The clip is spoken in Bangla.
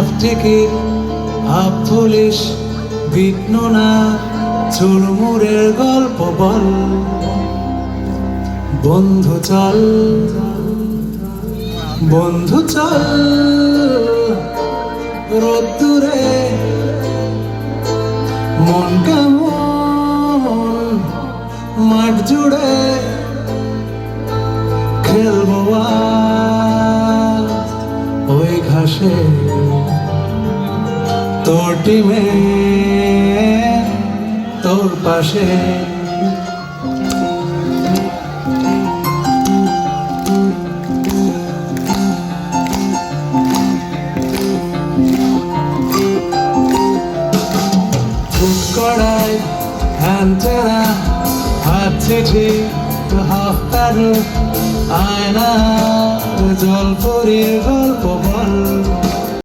হাফ টিকিট হাফ পুলিশ বিঘ্ন না চুরমুরের গল্প বল বন্ধু চল বন্ধু চল রোদ্দুরে মন কেমন মাঠ জুড়ে খেলবো আজ ওই ঘাসে তোর টিমে তোর পাশে কড়াই অ্যান্টেনা হাত চিঠি হাফ প্যাডেল আয়না জলপরীর গল্প বল